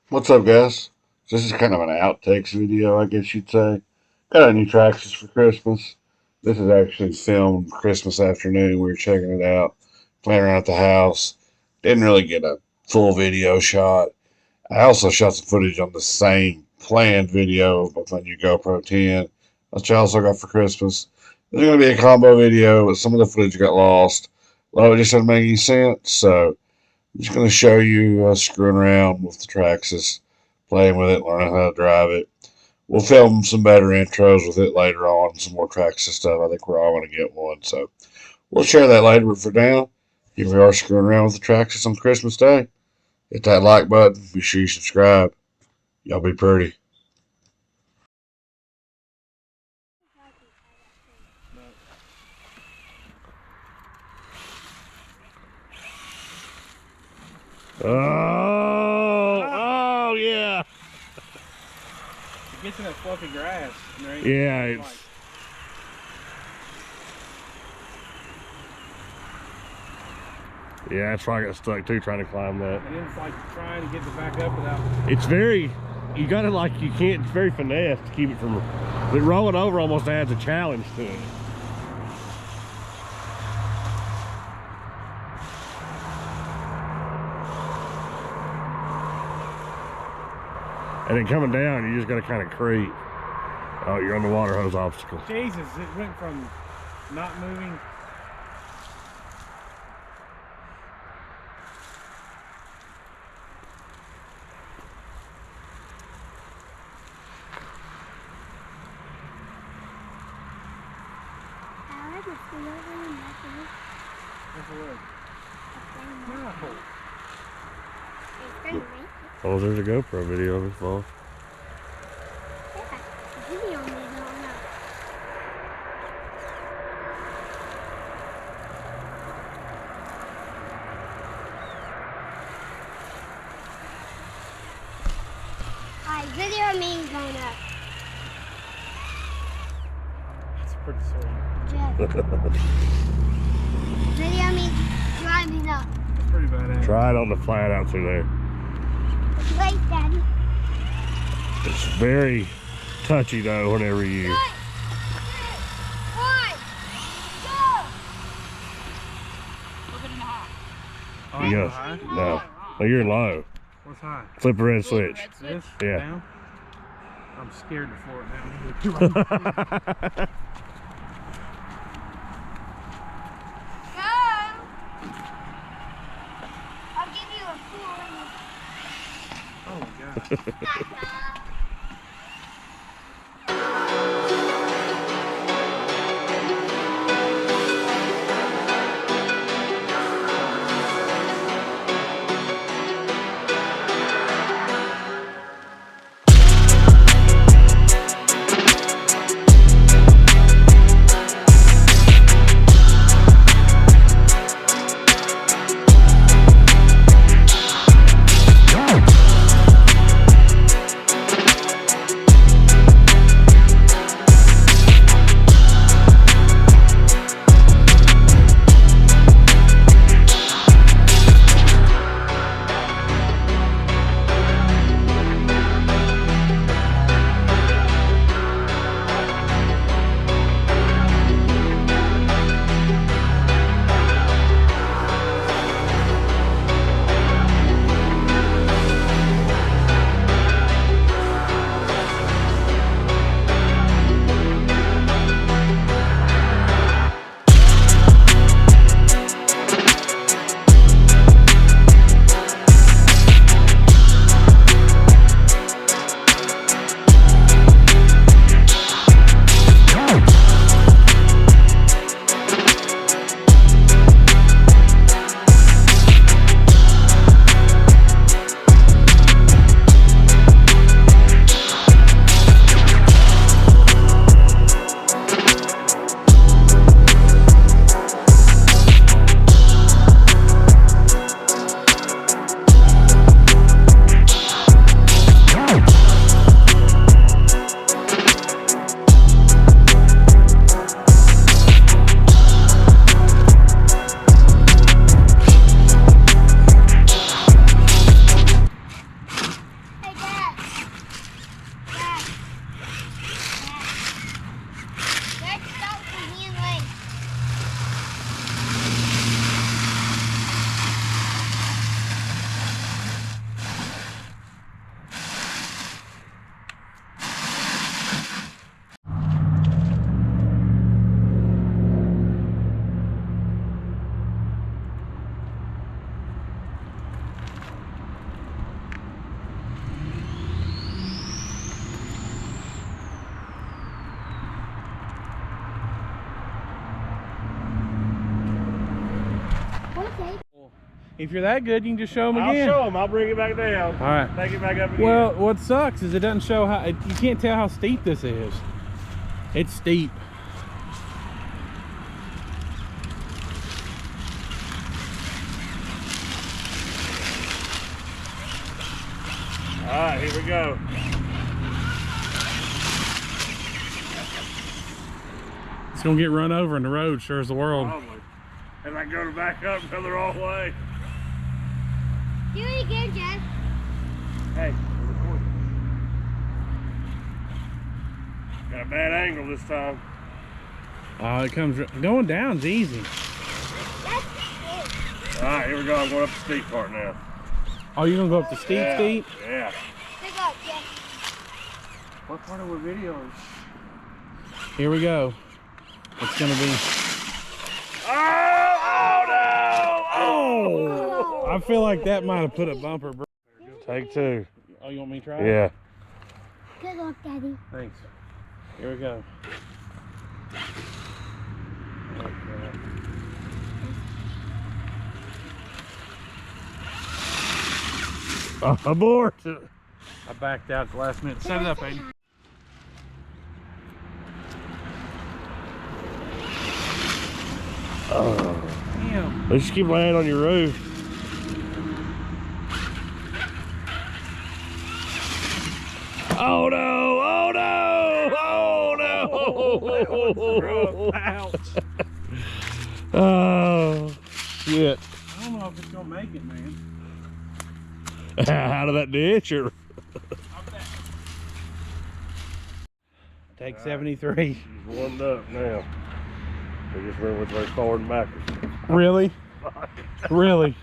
What's up, guys? This is kind of an outtakes video, I guess you'd say. Got a new Traxxis for Christmas. This is actually filmed Christmas afternoon. We were checking it out, playing around at the house. Didn't really get a full video shot. I also shot some footage on the same planned video with my new GoPro 10. That's what I also got for Christmas. There's going to be a combo video, but some of the footage got lost. A lot of it just didn't make any sense, so I'm just going to show you screwing around with the Traxxis, playing with it, learning how to drive it. We'll film some better intros with it later on, some more Traxxis stuff. I think we're all going to get one, so we'll share that later. But for now, here we are screwing around with the Traxxis on Christmas Day. Hit that like button. Be sure you subscribe. Y'all be pretty. Oh, yeah. It gets in that fluffy grass. Yeah, it's... Yeah, that's why I got stuck too, trying to climb that. And then it's like trying to get it back up without... It's very... You gotta you can't, it's very finesse to keep it from... But rolling over almost adds a challenge to it. And then coming down, you just gotta kind of creep. Oh, you're on the water hose obstacle. Jesus, it went from not moving. Oh, there's a GoPro video of it fall. Video me going up. That's pretty sweet. Jeff. Video me driving up. That's pretty badass. Try it on the flat out through there. Wait, Daddy. It's very touchy though whenever you... 3, 2, 1, go! Oh, You go. high? No. Oh, you're low. What's high? Flip the red switch. This? Yeah. Down? I'm scared to floor it now. Go! I'll give you a 4. Oh my God. If you're that good, you can just show them again. I'll show them. I'll bring it back down. All right. Take it back up again. Well, what sucks is it doesn't show how, you can't tell how steep this is. It's steep. All right, here we go. It's gonna get run over in the road, sure as the world. Probably. And I go to back up and go the wrong way. Do it again, Jeff. Hey, got a bad angle this time. It comes going down's easy. That's it. All right, here we go. I'm going up the steep part now. Oh, you're gonna go up the steep, Yeah, steep? yeah. Pick up, Jeff. What part of our video is? Here we go. It's gonna be. Oh no! Oh! I feel like that might have put a bumper. Bro. Take two. Oh, you want me to try it? Yeah. Good luck, Daddy. Thanks. Here we go. Abort! I backed out at the last minute. Set it up, Aiden. Damn. Let's just keep laying on your roof. Oh no! Oh no! Oh no! Ouch. Oh shit! I don't know if it's gonna make it, man. Out of that ditch or? Take 73. He's warmed up now. We just remember which way forward and backwards. Really? Really?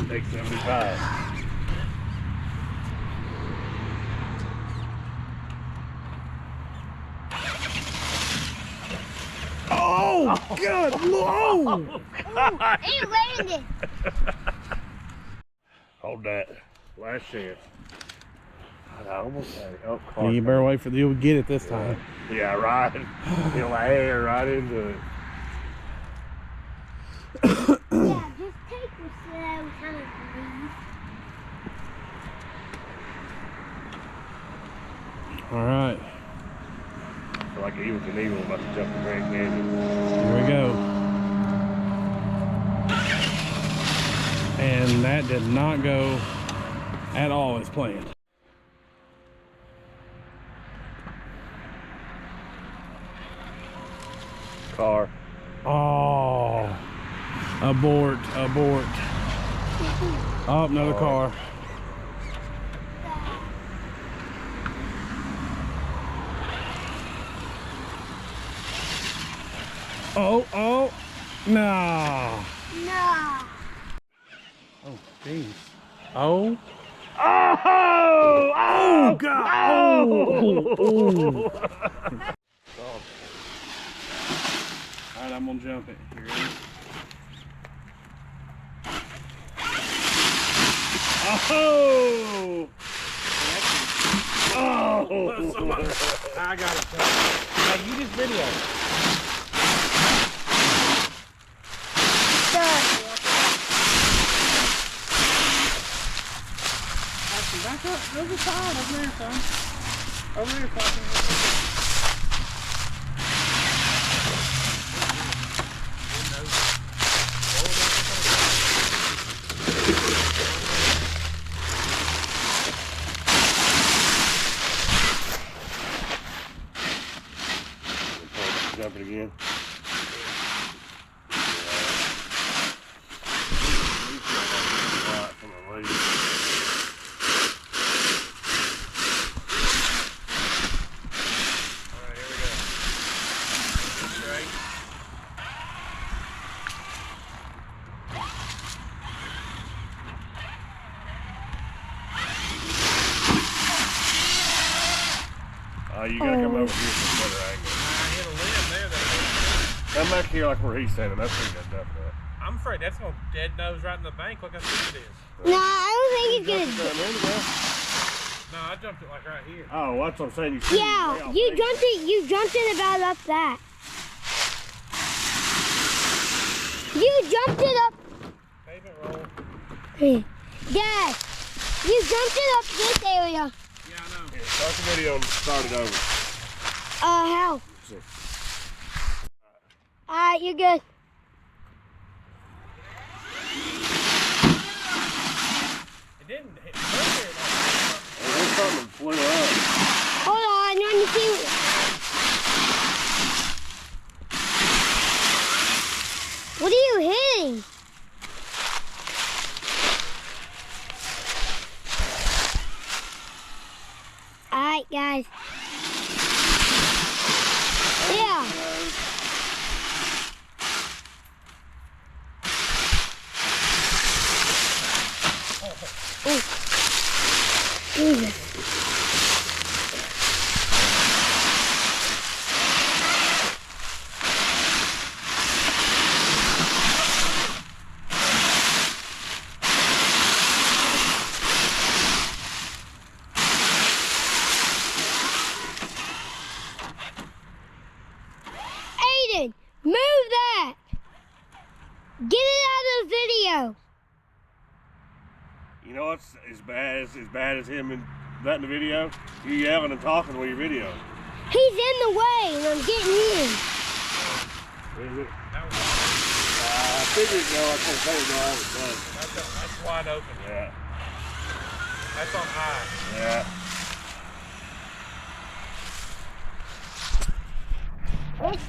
Take 75. Oh, God! Whoa! He landed. Hold that. Last chance. I almost had it. Oh, Yeah, you better wait for the, you'll get it this time. Yeah, right. You'll hair right into it. Yeah, just take the slow time, please. All right, I feel like Evil Knievel about to jump the Grand Canyon. here we go. And that did not go at all as planned. Car. Oh, abort, abort. Oh, another car. Oh, oh, no. No. Oh, jeez. Oh. Oh! Oh, God. Oh. Oh. All right, I'm gonna jump it. You ready? Oh! Oh! I got it. Hey, you just video. Actually, back up. There's a sign over there, son. Over there, fucking. Jump it again. You gotta come over here for a better angle. I hit a limb there. Come back here like where he's standing. That's where you got jump at. I'm afraid that's gonna dead nose right in the bank like I think it is. No, I don't think it's gonna. No, I jumped it like right here. Oh, that's what I'm saying. Yeah, you jumped it. You jumped it about up that. You jumped it up. Pavement roll. Dad, you jumped it up this area. Yeah, I know. Here, start the video and start it over. How? See. Alright, you're good. It didn't hit. There's something flew up. Hold on, let me see. What are you hitting? Alright, guys. Yeah. Oh. Jesus. Aiden, move that. Get it out of the video. You know what's as bad as him and that in the video? You yelling and talking while you're videoing. He's in the way and I'm getting in. Is it? I figured I can't tell you all the time. That's wide open. Yeah. That's on high. Yeah. Let's